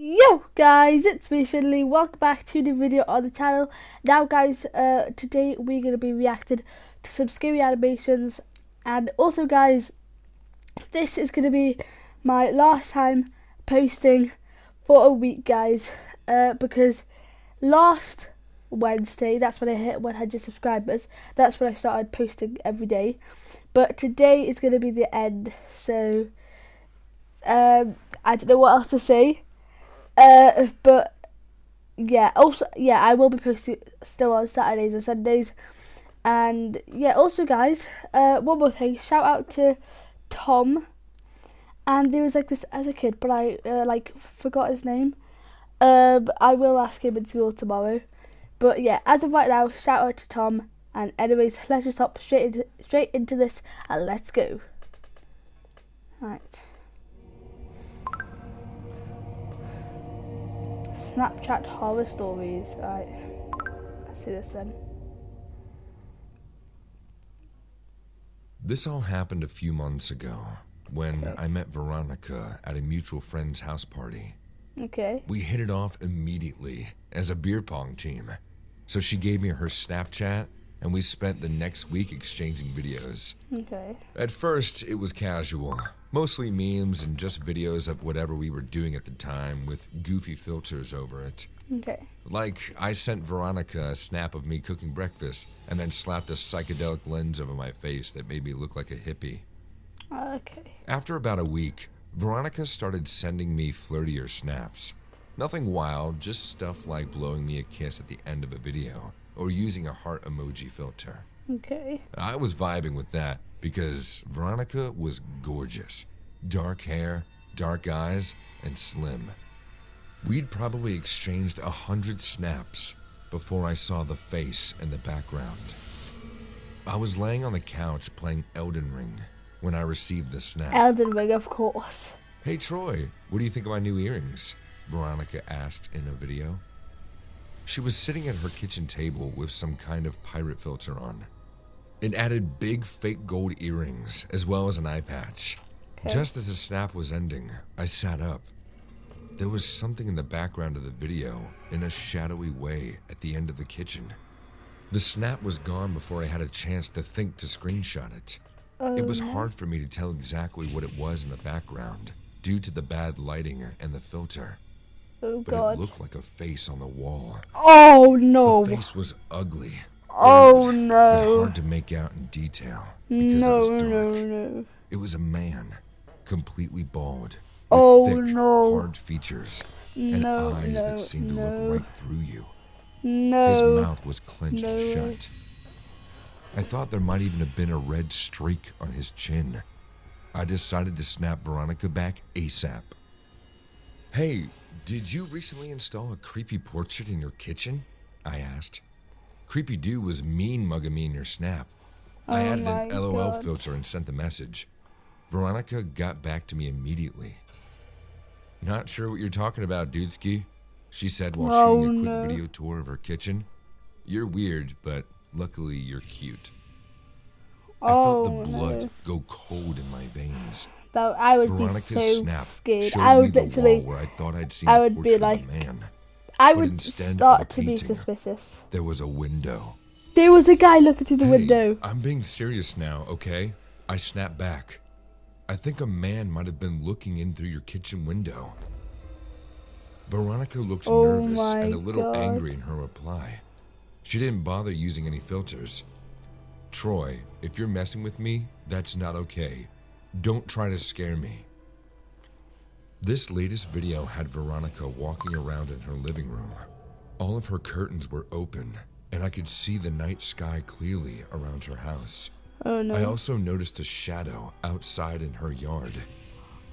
Yo guys, it's me Finley. Welcome back to the video on the channel. Now guys, today we're going to be reacting to some scary animations, and also guys, this is going to be my last time posting for a week guys, because last Wednesday, that's when I hit 100 subscribers. That's when I started posting every day, but today is going to be the end, so I don't know what else to say. But yeah, also I will be posting still on Saturdays and Sundays, and yeah, also guys, one more thing, shout out to Tom. And there was like this other kid, but I forgot his name. I will ask him in school tomorrow. But yeah, as of right now, shout out to Tom. And anyways, let's just hop straight into this, and let's go. Right. Snapchat horror stories. Right. Let's see this then. This all happened a few months ago when I met Veronica at a mutual friend's house party. Okay. We hit it off immediately as a beer pong team. So she gave me her Snapchat and we spent the next week exchanging videos. Okay. At first, it was casual, mostly memes and just videos of whatever we were doing at the time with goofy filters over it. Okay. Like, I sent Veronica a snap of me cooking breakfast and then slapped a psychedelic lens over my face that made me look like a hippie. Okay. After about a week, Veronica started sending me flirtier snaps. Nothing wild, just stuff like blowing me a kiss at the end of a video or using a heart emoji filter. Okay. I was vibing with that because Veronica was gorgeous. Dark hair, dark eyes, and slim. We'd probably exchanged 100 snaps before I saw the face in the background. I was laying on the couch playing Elden Ring when I received the snap. Elden Ring, of course. "Hey Troy, what do you think of my new earrings?" Veronica asked in a video. She was sitting at her kitchen table with some kind of pirate filter on. It added big fake gold earrings as well as an eye patch. Okay. Just as the snap was ending, I sat up. There was something in the background of the video in a shadowy way at the end of the kitchen. The snap was gone before I had a chance to think to screenshot it. It was hard for me to tell exactly what it was in the background due to the bad lighting and the filter. Oh But god. it looked like a face on the wall. Oh no. The face was ugly. Oh But no. hard to make out in detail because it No, was dark. no. It was a man, completely bald, with Oh, thick, no. hard features and No, eyes no, that seemed to no. look right through you. No. His mouth was clenched No way. shut. I thought there might even have been a red streak on his chin. I decided to snap Veronica back ASAP. "Hey, did you recently install a creepy portrait in your kitchen?" I asked. Creepy dude was mean mugging me in your snap. I Oh added an my LOL God. filter and sent the message. Veronica got back to me immediately. "Not sure what you're talking about, dudeski," she said while Oh, shooting a quick no. video tour of her kitchen. "You're weird, but luckily you're cute." I felt the blood no. go cold in my veins. That I would Veronica's be so snap scared. showed I me would the literally, wall where I thought I'd seen I the would be portrait like, of a man. I but would instead of a start to be painting, suspicious. There was a window. There was a guy looking through the "Hey, window. I'm being serious now, okay?" I snapped back. "I think a man might have been looking in through your kitchen window." Veronica looked Oh nervous my and a little God. angry in her reply. She didn't bother using any filters. "Troy, if you're messing with me, that's not okay. Don't try to scare me." This latest video had Veronica walking around in her living room. All of her curtains were open, and I could see the night sky clearly around her house. Oh no. I also noticed a shadow outside in her yard.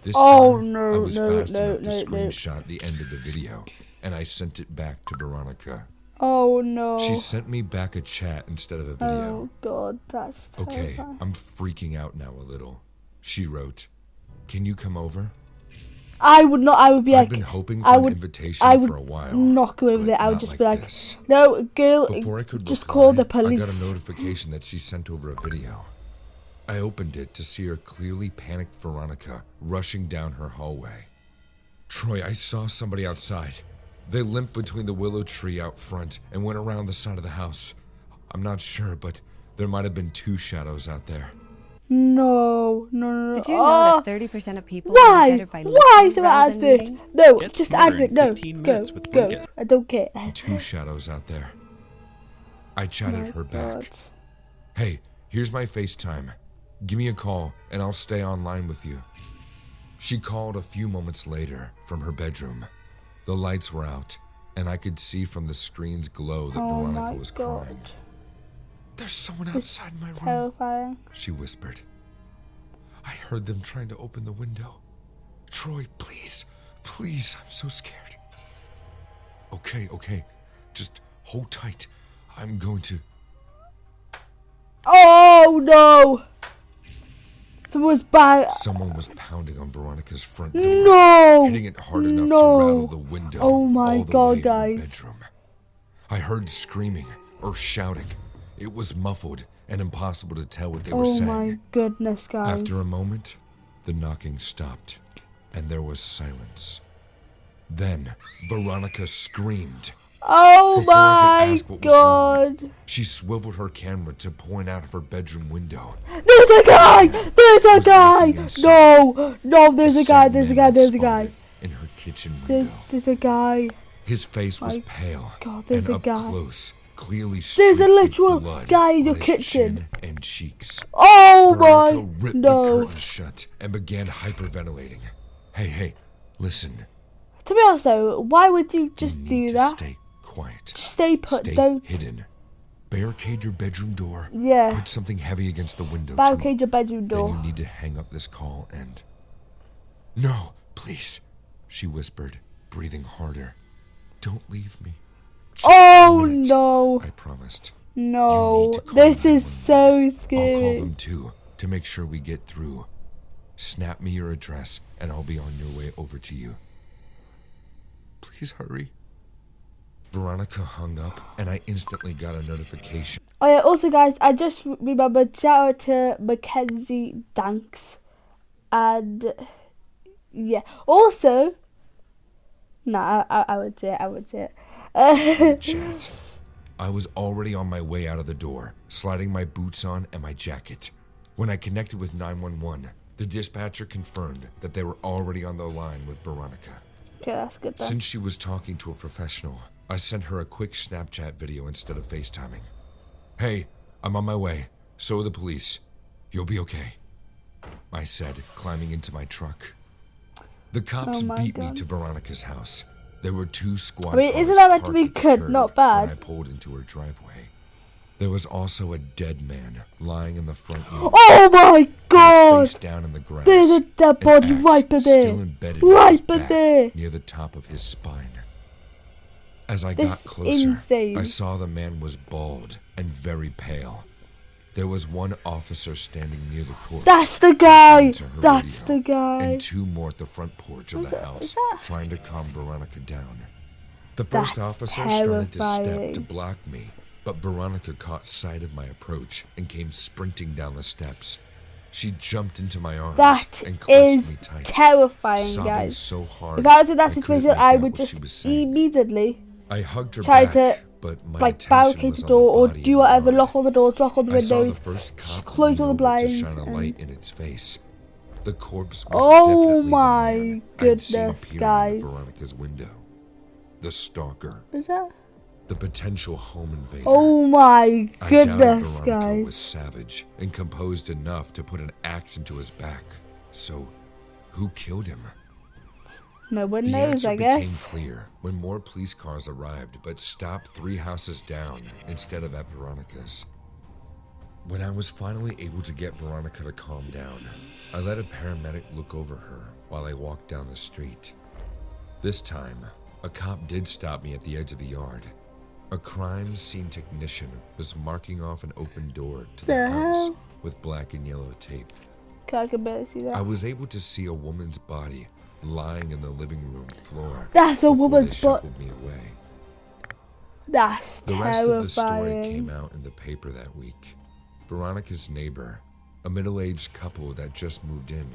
This Oh, time, no, I was no, fast no, enough to no, no. screenshot the end of the video, and I sent it back to Veronica. Oh no. She sent me back a chat instead of a video. Oh god, that's "Okay, terrifying. I'm freaking out now a little," she wrote. "Can you come over?" I would not. I would be I've like, been hoping for I an would, invitation I would for a while. not go over but there. I would not just like be like, this. no, girl, Before I could just reply, call the I got a police. notification that she sent over a video. I opened it to see her clearly panicked Veronica rushing down her hallway. Troy, I saw somebody outside. They limped between the willow tree out front and went around the side of the house. I'm not sure, but there might have been 2 shadows out there. No. Did you know that 30% of people Why? are better by Why listening is it rather advert? than reading? No, Get just smarter in advert. No, 15 go, minutes with go. Blinkist. I don't care. 2 shadows out there. I chatted her back. God. Hey, here's my FaceTime. Give me a call and I'll stay online with you. She called a few moments later from her bedroom. The lights were out and I could see from the screen's glow that Oh Veronica my was God. crying. There's someone outside my room, Terrifying. she whispered. I heard them trying to open the window. Troy, please, please, I'm so scared. Okay, just hold tight. I'm going to... Oh no! Someone's back. Someone was pounding on Veronica's front door, No! hitting it hard enough to No. rattle the window Oh my all the God, way in her guys. bedroom. I heard screaming or shouting. It was muffled and impossible to tell what they were Oh saying. my goodness, guys. After a moment, the knocking stopped, and there was silence. Then, Veronica screamed. Oh Before I could my ask what was wrong, God! she swiveled her camera to point out of her bedroom window. There's a guy! There's a Was guy! looking inside. No, there's The a guy, same there's a man guy, I'd there's a guy. spotted in her kitchen There's, window. there's a guy. His face was My pale, God, there's and a up guy. close, clearly There's a streaked with literal blood guy in your on his kitchen. chin and cheeks. Oh Veronica my... ripped the No. curtains shut and began hyperventilating. Hey, listen. To be honest though, why would you just You do need to that? stay quiet. Just stay put, Stay don't... hidden. Barricade your bedroom door. Yeah. Put something heavy against the window. Barricade your bedroom Then door. you need to hang up this call and... No, please, she whispered, breathing harder. Don't leave me. Just Oh a minute, no. I promised. No. You need to call This is 911. so I'll call scary. them too, to make sure we get through. Snap me your address, and I'll be on your way over to you. Please hurry. Veronica hung up, and I instantly got a notification. Oh yeah, also guys, I just remembered, shout out to Mackenzie Danks. And yeah, also, nah, I would say it. Chat. I was already on my way out of the door, sliding my boots on and my jacket. When I connected with 911, the dispatcher confirmed that they were already on the line with Veronica. Okay, that's good then. Since she was talking to a professional, I sent her a quick Snapchat video instead of FaceTiming. Hey, I'm on my way. So are the police. You'll be okay, I said, climbing into my truck. The cops Oh my beat me God. to Veronica's house. There were 2 squad I mean, cars isn't that meant to parked be at the good? curb Not when I bad. pulled into her driveway. There was also a dead man lying in the front yard. Oh my God! Face down in the grass. There's a dead an body axe right there. still embedded in Right his there. back near the top of his spine. As I This got is closer, insane. I saw the man was bald and very pale. There was 1 officer standing near the corpse. That's the guy. listening to her That's radio, the guy. And 2 more at the front porch of Is the that- house, is that- trying to calm Veronica down. The first That's officer started to step terrifying. to block me, but Veronica caught sight of my approach and came sprinting down the steps. She jumped into my arms That and clutched is me tight, terrifying, sobbing guys. so hard. If I was in that I couldn't situation, make I out would what she just was saying. immediately I hugged her try back, to but my like attention barricade was the on door or body do in the whatever, yard. lock all the doors, lock all the I saw the windows, first cop close all the lean over to blinds. shine a and- light in its face. The corpse was Oh definitely my the man I'd seen goodness, peering guys. into Veronica's window. The stalker, Is that? the potential home invader. Oh my I doubted goodness, Veronica was guys. savage and composed enough to put an axe into his back. So, who killed him? No one The knows, answer I became guess. clear when more police cars arrived, but stopped 3 houses down instead of at Veronica's. When I was finally able to get Veronica to calm down, I let a paramedic look over her while I walked down the street. This time, a cop did stop me at the edge of the yard. A crime scene technician was marking off an open door to the The house hell? with black and yellow tape. Okay, I can barely see I that. was able to see a woman's body lying in the living room floor. That's a before woman's they butt. shuffled me away. That's The rest of the story terrifying. came out in the paper that week. Veronica's neighbor, a middle-aged couple that just moved in,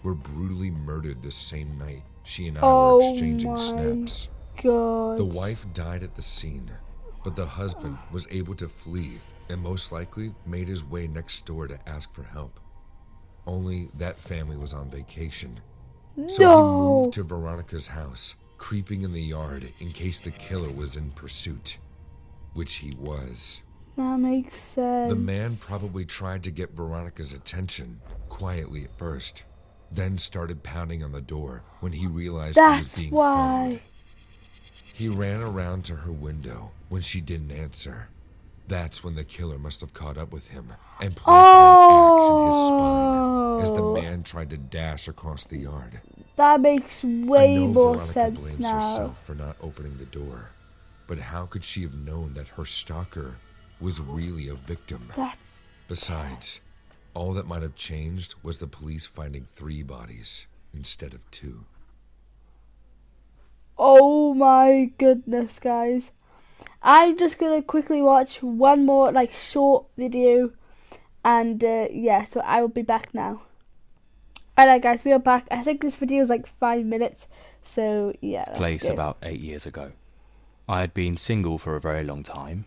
were brutally murdered the same night she and I Oh were exchanging my snaps. God. The wife died at the scene, but the husband was able to flee and most likely made his way next door to ask for help. Only that family was on vacation. So he moved to Veronica's house, creeping in the yard in case the killer was in pursuit, which he was. That makes sense. The man probably tried to get Veronica's attention quietly at first, then started pounding on the door when he realized he was being followed. He ran around to her window when she didn't answer. That's when the killer must have caught up with him and planted an axe in his spine as the man tried to dash across the yard. That makes way I know more Veronica sense blames now. herself for not opening the door, but how could she have known that her stalker was really a victim? Besides, all that might have changed was the police finding 3 bodies instead of 2. Oh my goodness, guys. I'm just gonna quickly watch one more short video, and yeah, so I will be back now. Alright guys, we are back. I think this video is 5 minutes, so yeah, let's Place go. about 8 years ago. I had been single for a very long time.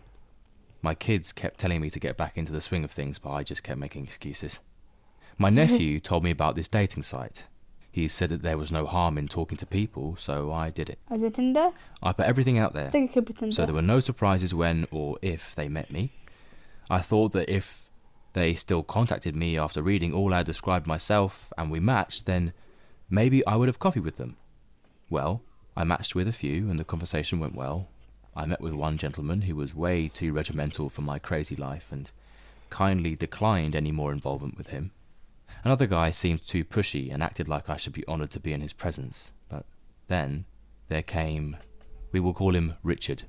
My kids kept telling me to get back into the swing of things, but I just kept making excuses. My nephew told me about this dating site. He said that there was no harm in talking to people, so I did it. Is it Tinder? I put everything out there, I think it could be Tinder. so there were no surprises when or if they met me. I thought that if they still contacted me after reading all I described myself and we matched, then maybe I would have coffee with them. Well, I matched with a few and the conversation went well. I met with one gentleman who was way too regimental for my crazy life and kindly declined any more involvement with him. Another guy seemed too pushy and acted like I should be honoured to be in his presence. But then there came, we will call him Richard.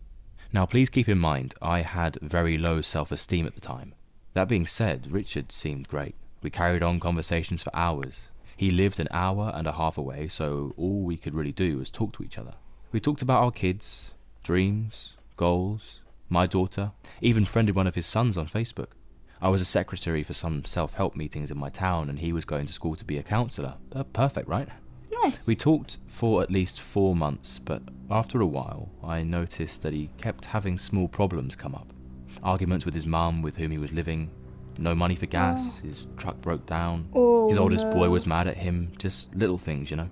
Now please keep in mind, I had very low self-esteem at the time. That being said, Richard seemed great. We carried on conversations for hours. He lived an hour and a half away, so all we could really do was talk to each other. We talked about our kids, dreams, goals, my daughter, even friended one of his sons on Facebook. I was a secretary for some self-help meetings in my town and he was going to school to be a counsellor. Perfect, right? Nice. We talked for at least 4 months, but after a while, I noticed that he kept having small problems come up. Arguments with his mum with whom he was living, no money for gas, his truck broke down, his oldest boy was mad at him, just little things, you know.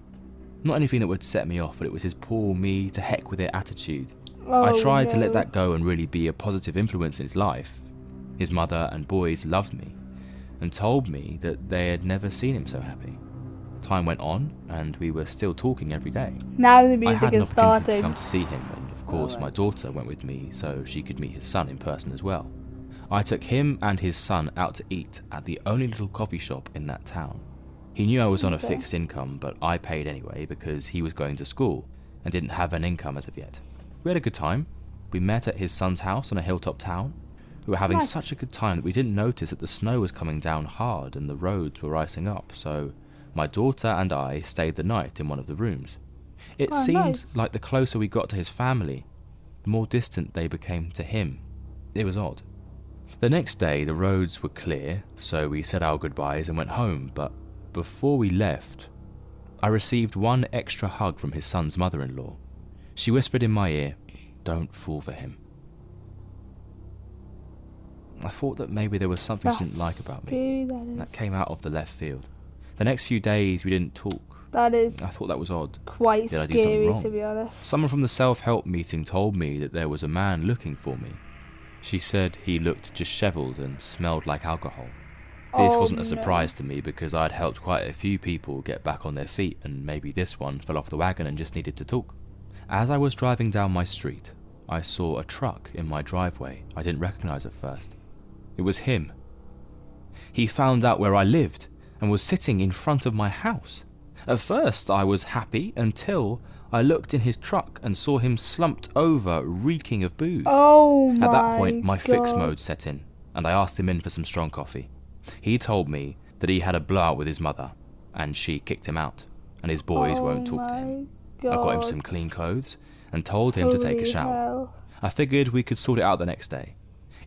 Not anything that would set me off, but it was his poor me to heck with it attitude. I tried to let that go and really be a positive influence in his life. His mother and boys loved me and told me that they had never seen him so happy. Time went on and we were still talking every day. Now the I music had an is opportunity to starting. come to see him and of course my daughter went with me so she could meet his son in person as well. I took him and his son out to eat at the only little coffee shop in that town. He knew I was on a fixed income, but I paid anyway because he was going to school and didn't have an income as of yet. We had a good time. We met at his son's house on a hilltop town. We were having such a good time that we didn't notice that the snow was coming down hard and the roads were icing up, so my daughter and I stayed the night in one of the rooms. It seemed like the closer we got to his family, the more distant they became to him. It was odd. The next day the roads were clear, so we said our goodbyes and went home, but before we left, I received one extra hug from his son's mother-in-law. She whispered in my ear, "Don't fall for him." I thought that maybe there was something she didn't like about me. That came out of the left field. The next few days we didn't talk. That is I thought that was odd. quite Did I do something scary, wrong? to be honest. Someone from the self-help meeting told me that there was a man looking for me. She said he looked disheveled and smelled like alcohol. This wasn't a surprise to me because I'd helped quite a few people get back on their feet and maybe this one fell off the wagon and just needed to talk. As I was driving down my street, I saw a truck in my driveway I didn't recognise at first. It was him. He found out where I lived and was sitting in front of my house. At first I was happy until I looked in his truck and saw him slumped over, reeking of booze. At that point my fixed mode set in and I asked him in for some strong coffee. He told me that he had a blowout with his mother and she kicked him out and his boys won't talk to him. I got him some clean clothes and told him to take a shower. I figured we could sort it out the next day.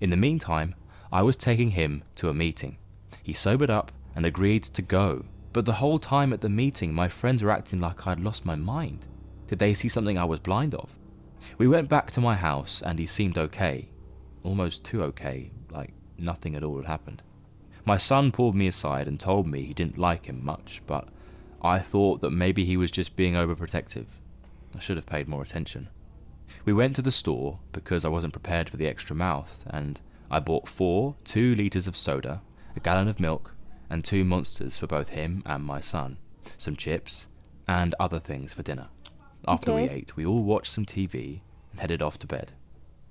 In the meantime, I was taking him to a meeting. He sobered up and agreed to go, But the whole time at the meeting, my friends were acting like I'd lost my mind. Did they see something I was blind of? We went back to my house and he seemed okay. Almost too okay, like nothing at all had happened. My son pulled me aside and told me he didn't like him much, but I thought that maybe he was just being overprotective. I should have paid more attention. We went to the store because I wasn't prepared for the extra mouth, and I bought 4 2-litres of soda, a gallon of milk, and 2 Monsters for both him and my son, some chips, and other things for dinner. After we ate, we all watched some TV and headed off to bed.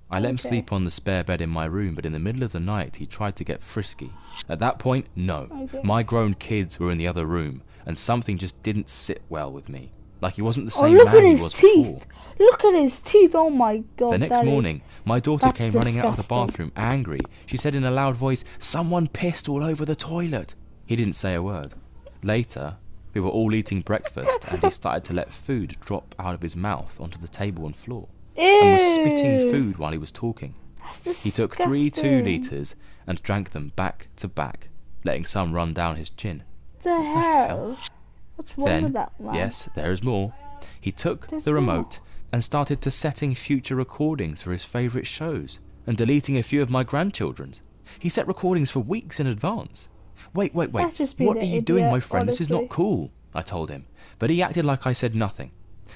I let him sleep on the spare bed in my room, but in the middle of the night he tried to get frisky. At that point, no. My grown kids were in the other room, and something just didn't sit well with me. Like he wasn't the same man he was before. Look at his teeth, oh my god. The next morning, my daughter came running out of the disgusting. bathroom, angry. She said in a loud voice, "Someone pissed all over the toilet." He didn't say a word. Later, we were all eating breakfast, and he started to let food drop out of his mouth onto the table and floor. And was spitting food while he was talking. He took 3 2-litres and drank them back to back, letting some run down his chin. The hell? What's wrong with that man? Yes, there is more. He took the remote and started to setting future recordings for his favourite shows and deleting a few of my grandchildren's. He set recordings for weeks in advance. Wait. That's just being What are an you doing, idiot, my friend? This is not honestly. cool, I told him. But he acted like I said nothing.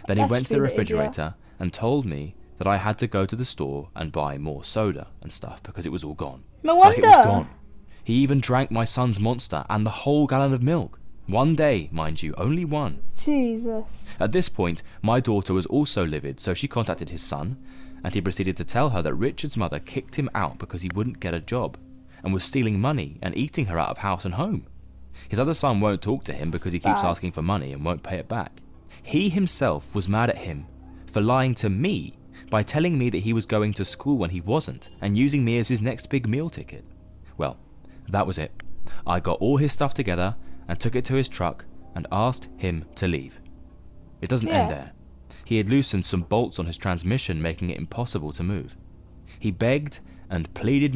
Then he That's went to the being an idiot. refrigerator and told me that I had to go to the store and buy more soda and stuff because it was all gone. No Like it was wonder. gone. He even drank my son's Monster and the whole gallon of milk. One day, mind you, only one. Jesus. At this point, my daughter was also livid, so she contacted his son, and he proceeded to tell her that Richard's mother kicked him out because he wouldn't get a job, and was stealing money and eating her out of house and home. His other son won't talk to him because he keeps Bad. asking for money and won't pay it back. He himself was mad at him for lying to me by telling me that he was going to school when he wasn't, and using me as his next big meal ticket. Well, that was it. I got all his stuff together and took it to his truck and asked him to leave. It doesn't end there. He had loosened some bolts on his transmission, making it impossible to move. He begged and pleaded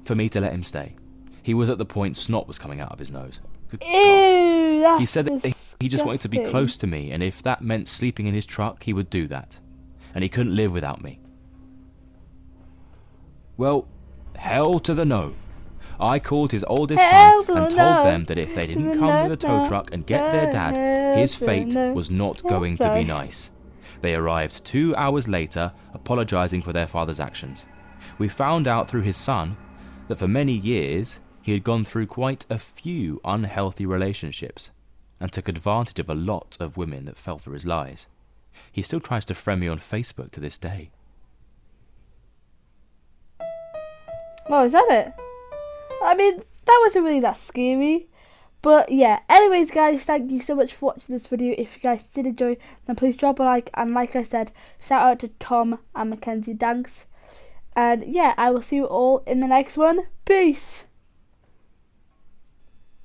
for me to let him stay. He was at the point snot was coming out of his nose. Good God. Ew, that's He said that he just wanted to be disgusting. close to me, and if that meant sleeping in his truck, he would do that. And he couldn't live without me. Well, hell to the no. I called his oldest Hell son to and the told no. them that if they didn't come with a tow truck and get their dad, his fate was not going to be nice. They arrived 2 hours later, apologizing for their father's actions. We found out through his son that for many years he had gone through quite a few unhealthy relationships and took advantage of a lot of women that fell for his lies. He still tries to friend me on Facebook to this day. Oh, is that it? I mean, that wasn't really that scary. But yeah, anyways guys, thank you so much for watching this video. If you guys did enjoy, then please drop a like. And like I said, shout out to Tom and Mackenzie Danks. And yeah, I will see you all in the next one. Peace.